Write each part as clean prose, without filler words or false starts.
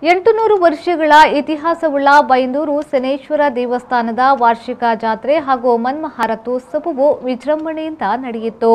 800 ವರ್ಷಗಳ ಇತಿಹಾಸವುಳ್ಳ ಬೈಂದೂರು ಶನೇಶ್ವರ ದೇವಸ್ಥಾನದ ವಾರ್ಷಿಕ ಜಾತ್ರೆ ಹಾಗೂ ಮನ್ಮಹಾರಥೋತ್ಸವವು ವಿಜೃಂಭಣೆಯಿಂದ ನಡೆಯಿತು.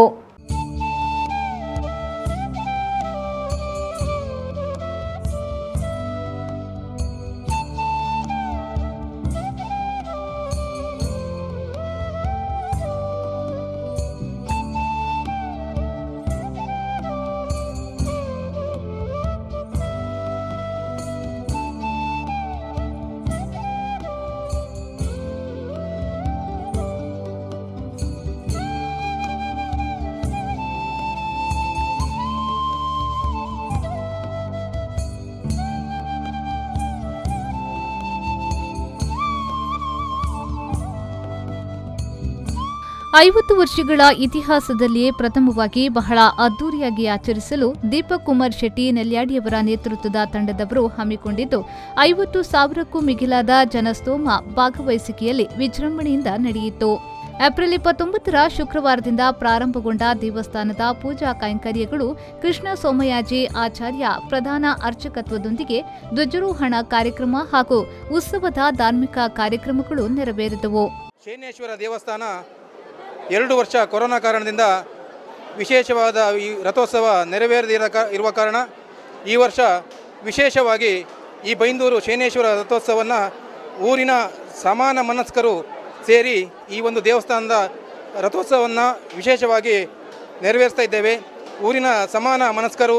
ಐವತ್ತು ವರ್ಷಗಳ ಇತಿಹಾಸದಲ್ಲಿಯೇ ಪ್ರಥಮವಾಗಿ ಬಹಳ ಅದ್ದೂರಿಯಾಗಿ ಆಚರಿಸಲು ದೀಪಕ್ ಕುಮಾರ್ ಶೆಟ್ಟಿ ನೆಲ್ಯಾಡಿಯವರ ನೇತೃತ್ವದ ತಂಡದವರು ಹಮ್ಮಿಕೊಂಡಿದ್ದು 50,000ಕ್ಕೂ ಮಿಗಿಲಾದ ಜನಸ್ತೋಮ ಭಾಗವಹಿಸಿಕೆಯಲ್ಲಿ ವಿಜೃಂಭಣೆಯಿಂದ ನಡೆಯಿತು. ಏಪ್ರಿಲ್ 29ರ ಶುಕ್ರವಾರದಿಂದ ಪ್ರಾರಂಭಗೊಂಡ ದೇವಸ್ಥಾನದ ಪೂಜಾ ಕೈಂಕರ್ಯಗಳು ಕೃಷ್ಣ ಸೋಮಯಾಜಿ ಆಚಾರ್ಯ ಪ್ರಧಾನ ಅರ್ಚಕತ್ವದೊಂದಿಗೆ ಧ್ವಜಾರೋಹಣ ಕಾರ್ಯಕ್ರಮ ಹಾಗೂ ಉತ್ಸವದ ಧಾರ್ಮಿಕ ಕಾರ್ಯಕ್ರಮಗಳು ನೆರವೇರಿದವು. ಶನೇಶ್ವರ ದೇವಸ್ಥಾನ 2 ವರ್ಷ ಕೊರೋನಾ ಕಾರಣದಿಂದ ವಿಶೇಷವಾದ ಈ ರಥೋತ್ಸವ ನೆರವೇರದಿರುವ ಕಾರಣ ಈ ವರ್ಷ ವಿಶೇಷವಾಗಿ ಈ ಬೈಂದೂರು ಶನೇಶ್ವರ ರಥೋತ್ಸವವನ್ನು ಊರಿನ ಸಮಾನ ಮನಸ್ಕರು ಸೇರಿ ಈ ಒಂದು ದೇವಸ್ಥಾನದ ರಥೋತ್ಸವವನ್ನು ವಿಶೇಷವಾಗಿ ನೆರವೇರಿಸ್ತಾ ಇದ್ದೇವೆ. ಊರಿನ ಸಮಾನ ಮನಸ್ಕರು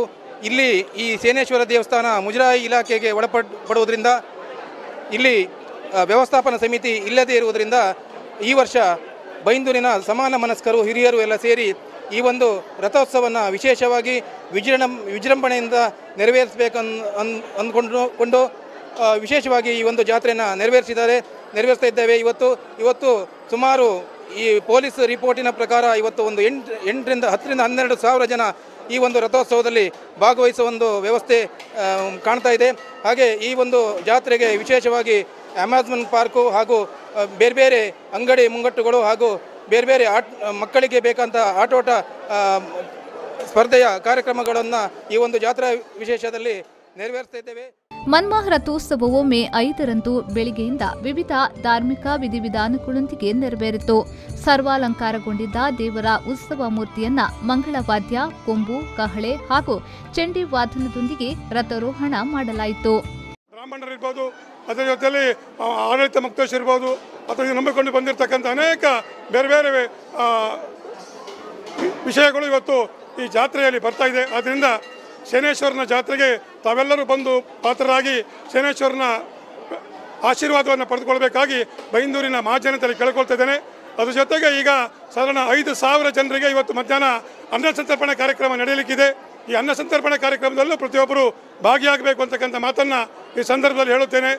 ಇಲ್ಲಿ ಈ ಶನೇಶ್ವರ ದೇವಸ್ಥಾನ ಮುಜರಾಯಿ ಇಲಾಖೆಗೆ ಒಳಪಡುವುದರಿಂದ ಇಲ್ಲಿ ವ್ಯವಸ್ಥಾಪನಾ ಸಮಿತಿ ಇಲ್ಲದೇ ಇರುವುದರಿಂದ ಈ ವರ್ಷ ಬೈಂದೂರಿನ ಸಮಾನ ಮನಸ್ಕರು ಹಿರಿಯರು ಎಲ್ಲ ಸೇರಿ ಈ ಒಂದು ರಥೋತ್ಸವವನ್ನು ವಿಶೇಷವಾಗಿ ವಿಜೃಂಭಣೆಯಿಂದ ಅಂದ್ಕೊಂಡು ವಿಶೇಷವಾಗಿ ಈ ಒಂದು ಜಾತ್ರೆಯನ್ನು ನೆರವೇರಿಸ್ತಾ ಇದ್ದೇವೆ. ಇವತ್ತು ಸುಮಾರು ಈ ಪೊಲೀಸ್ ರಿಪೋರ್ಟಿನ ಪ್ರಕಾರ ಇವತ್ತು ಒಂದು 8ರಿಂದ 10ರಿಂದ 12 ಸಾವಿರ ಜನ ಈ ಒಂದು ರಥೋತ್ಸವದಲ್ಲಿ ಭಾಗವಹಿಸುವ ಒಂದು ವ್ಯವಸ್ಥೆ ಕಾಣ್ತಾ ಇದೆ. ಹಾಗೆ ಈ ಒಂದು ಜಾತ್ರೆಗೆ ವಿಶೇಷವಾಗಿ ಅಮ್ಯೂಸ್ಮೆಂಟ್ ಪಾರ್ಕು ಹಾಗೂ ಬೇರೆ ಬೇರೆ ಅಂಗಡಿ ಮುಂಗಟ್ಟುಗಳು ಹಾಗೂ ಬೇರೆ ಬೇರೆ ಮಕ್ಕಳಿಗೆ ಬೇಕಂತ ಆಟೋಟ ಸ್ಪರ್ಧೆಯ ಕಾರ್ಯಕ್ರಮಗಳನ್ನು ಈ ಒಂದು ಜಾತ್ರಾ ವಿಶೇಷದಲ್ಲಿ ನೆರವೇರಿಸ್ತಾ ಇದ್ದೇವೆ. ಮನ್ಮಹಾರಥೋತ್ಸವವು ಮೇ 5ರಂದು ಬೆಳಗ್ಗೆಯಿಂದ ವಿವಿಧ ಧಾರ್ಮಿಕ ವಿಧಿವಿಧಾನಗಳೊಂದಿಗೆ ನೆರವೇರಿತು. ಸರ್ವಾಲಂಕಾರಗೊಂಡಿದ್ದ ದೇವರ ಉತ್ಸವ ಮೂರ್ತಿಯನ್ನ ಮಂಗಳವಾದ್ಯ, ಕೊಂಬು, ಕಹಳೆ ಹಾಗೂ ಚಂಡಿ ವಾದನದೊಂದಿಗೆ ರಥಾರೋಹಣ ಮಾಡಲಾಯಿತು. ಬ್ರಾಹ್ಮಣರಿರ್ಬೋದು, ಅದರ ಜೊತೆಯಲ್ಲಿ ಆಡಳಿತ ಮುಕ್ತೇಶ್ ಇರ್ಬೋದು, ಅಥವಾ ನಂಬಿಕೊಂಡು ಬಂದಿರತಕ್ಕಂಥ ಅನೇಕ ಬೇರೆ ಬೇರೆ ವಿಷಯಗಳು ಇವತ್ತು ಈ ಜಾತ್ರೆಯಲ್ಲಿ ಬರ್ತಾ ಇದೆ. ಆದ್ದರಿಂದ ಶನೇಶ್ವರನ ಜಾತ್ರೆಗೆ ತಾವೆಲ್ಲರೂ ಬಂದು ಪಾತ್ರರಾಗಿ ಶನೇಶ್ವರನ ಆಶೀರ್ವಾದವನ್ನು ಪಡೆದುಕೊಳ್ಬೇಕಾಗಿ ಬೈಂದೂರಿನ ಮಹಾಜನತೆಯಲ್ಲಿ ಕೇಳ್ಕೊಳ್ತಾ ಇದ್ದೇನೆ. ಅದ್ರ ಜೊತೆಗೆ ಈಗ ಸಾಧಾರಣ 5,000 ಜನರಿಗೆ ಇವತ್ತು ಮಧ್ಯಾಹ್ನ ಅನ್ನ ಸಂತರ್ಪಣೆ ಕಾರ್ಯಕ್ರಮ ನಡೆಯಲಿಕ್ಕಿದೆ. ಈ ಅನ್ನ ಸಂತರ್ಪಣೆ ಕಾರ್ಯಕ್ರಮದಲ್ಲೂ ಪ್ರತಿಯೊಬ್ಬರು ಭಾಗಿಯಾಗಬೇಕು ಅಂತಕ್ಕಂಥ ಮಾತನ್ನು ಈ ಸಂದರ್ಭದಲ್ಲಿ ಹೇಳುತ್ತೇನೆ.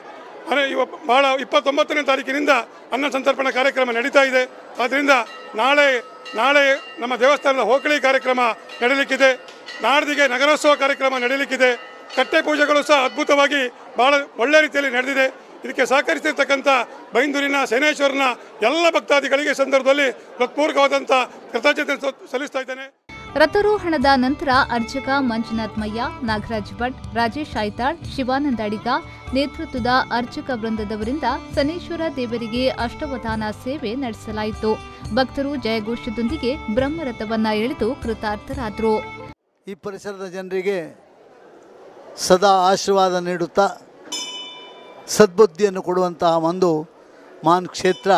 ಭಾಳ 29ನೇ ತಾರೀಕಿನಿಂದ ಅನ್ನ ಸಂತರ್ಪಣೆ ಕಾರ್ಯಕ್ರಮ ನಡೀತಾ ಇದೆ. ಆದ್ದರಿಂದ ನಾಳೆ ನಮ್ಮ ದೇವಸ್ಥಾನದ ಹೋಕಳಿ ಕಾರ್ಯಕ್ರಮ ನಡೆಯಲಿಕ್ಕಿದೆ. ನಾಡ್ದಿಗೆ ನಗರೋತ್ಸವ ಕಾರ್ಯಕ್ರಮ ನಡೆಯಲಿಕ್ಕಿದೆ. ಕಟ್ಟೆ ಪೂಜೆಗಳು ಸಹ ಅದ್ಭುತವಾಗಿ ಭಾಳ ಒಳ್ಳೆಯ ರೀತಿಯಲ್ಲಿ ನಡೆದಿದೆ. ಇದಕ್ಕೆ ಸಹಕರಿಸಿರ್ತಕ್ಕಂಥ ಬೈಂದೂರಿನ ಶನೇಶ್ವರನ ಎಲ್ಲ ಭಕ್ತಾದಿಗಳಿಗೆ ಸಂದರ್ಭದಲ್ಲಿ ಹೃತ್ಪೂರ್ವಕವಾದಂಥ ಕೃತಜ್ಞತೆ ಸಲ್ಲಿಸ್ತಾ ಇದ್ದೇನೆ. ರಥಾರೋಹಣದ ನಂತರ ಅರ್ಚಕ ಮಂಜುನಾಥ್ ಮಯ್ಯ, ನಾಗರಾಜ್ ಭಟ್, ರಾಜೇಶ್ ಐತಾಳ್, ಶಿವಾನಂದ ಅಡಿಗ ನೇತೃತ್ವದ ಅರ್ಚಕ ವೃಂದದವರಿಂದ ಶನೇಶ್ವರ ದೇವರಿಗೆ ಅಷ್ಟವಧಾನ ಸೇವೆ ನಡೆಸಲಾಯಿತು. ಭಕ್ತರು ಜಯಘೋಷದೊಂದಿಗೆ ಬ್ರಹ್ಮರಥವನ್ನ ಎಳೆದು ಕೃತಾರ್ಥರಾದರು. ಈ ಪರಿಸರದ ಜನರಿಗೆ ಸದಾ ಆಶೀರ್ವಾದ ನೀಡುತ್ತಾ ಸದ್ಬುದ್ಧಿಯನ್ನು ಕೊಡುವಂತಹ ಒಂದು ಮಾನ್ ಕ್ಷೇತ್ರ,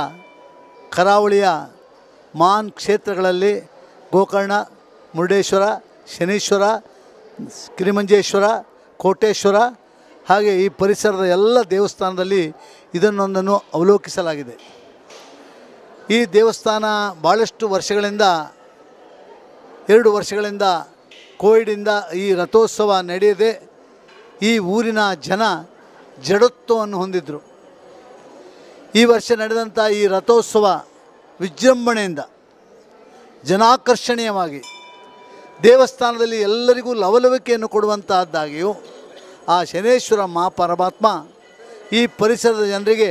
ಕರಾವಳಿಯ ಮಾನ್ ಕ್ಷೇತ್ರಗಳಲ್ಲಿ ಗೋಕರ್ಣ, ಮುರುಡೇಶ್ವರ, ಶನೀಶ್ವರ, ಕಿರಿಮಂಜೇಶ್ವರ, ಕೋಟೇಶ್ವರ ಹಾಗೆ ಈ ಪರಿಸರದ ಎಲ್ಲ ದೇವಸ್ಥಾನದಲ್ಲಿ ಇದನ್ನೊಂದನ್ನು ಅವಲೋಕಿಸಲಾಗಿದೆ. ಈ ದೇವಸ್ಥಾನ ಭಾಳಷ್ಟು ವರ್ಷಗಳಿಂದ 2 ವರ್ಷಗಳಿಂದ ಕೋವಿಡಿಂದ ಈ ರಥೋತ್ಸವ ನಡೆಯದೆ ಈ ಊರಿನ ಜನ ಜಡತ್ವವನ್ನು ಹೊಂದಿದ್ದರು. ಈ ವರ್ಷ ನಡೆದಂಥ ಈ ರಥೋತ್ಸವ ವಿಜೃಂಭಣೆಯಿಂದ ಜನಾಕರ್ಷಣೀಯವಾಗಿ ದೇವಸ್ಥಾನದಲ್ಲಿ ಎಲ್ಲರಿಗೂ ಲವಲವಿಕೆಯನ್ನು ಕೊಡುವಂತಹದ್ದಾಗಿಯೂ ಆ ಶನೇಶ್ವರ ಮಹಾಪರಮಾತ್ಮ ಈ ಪರಿಸರದ ಜನರಿಗೆ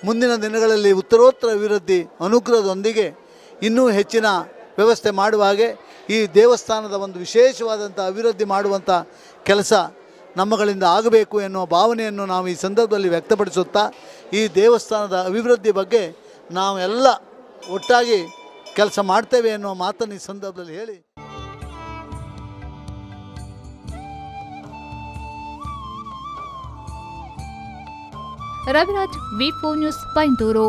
ಮುಂದಿನ ದಿನಗಳಲ್ಲಿ ಉತ್ತರೋತ್ತರ ಅಭಿವೃದ್ಧಿ ಅನುಗ್ರಹದೊಂದಿಗೆ ಇನ್ನೂ ಹೆಚ್ಚಿನ ವ್ಯವಸ್ಥೆ ಮಾಡುವ ಹಾಗೆ ಈ ದೇವಸ್ಥಾನದ ಒಂದು ವಿಶೇಷವಾದಂಥ ಅಭಿವೃದ್ಧಿ ಮಾಡುವಂಥ ಕೆಲಸ ನಮ್ಮಗಳಿಂದ ಆಗಬೇಕು ಎನ್ನುವ ಭಾವನೆಯನ್ನು ನಾವು ಈ ಸಂದರ್ಭದಲ್ಲಿ ವ್ಯಕ್ತಪಡಿಸುತ್ತಾ ಈ ದೇವಸ್ಥಾನದ ಅಭಿವೃದ್ಧಿ ಬಗ್ಗೆ ನಾವೆಲ್ಲ ಒಟ್ಟಾಗಿ ಕೆಲಸ ಮಾಡ್ತೇವೆ ಎನ್ನುವ ಮಾತನ್ನು ಈ ಸಂದರ್ಭದಲ್ಲಿ ಹೇಳಿ ರವಿರಾಜ್, ವಿ4 ನ್ಯೂಸ್, ಪೈಂತೂರು.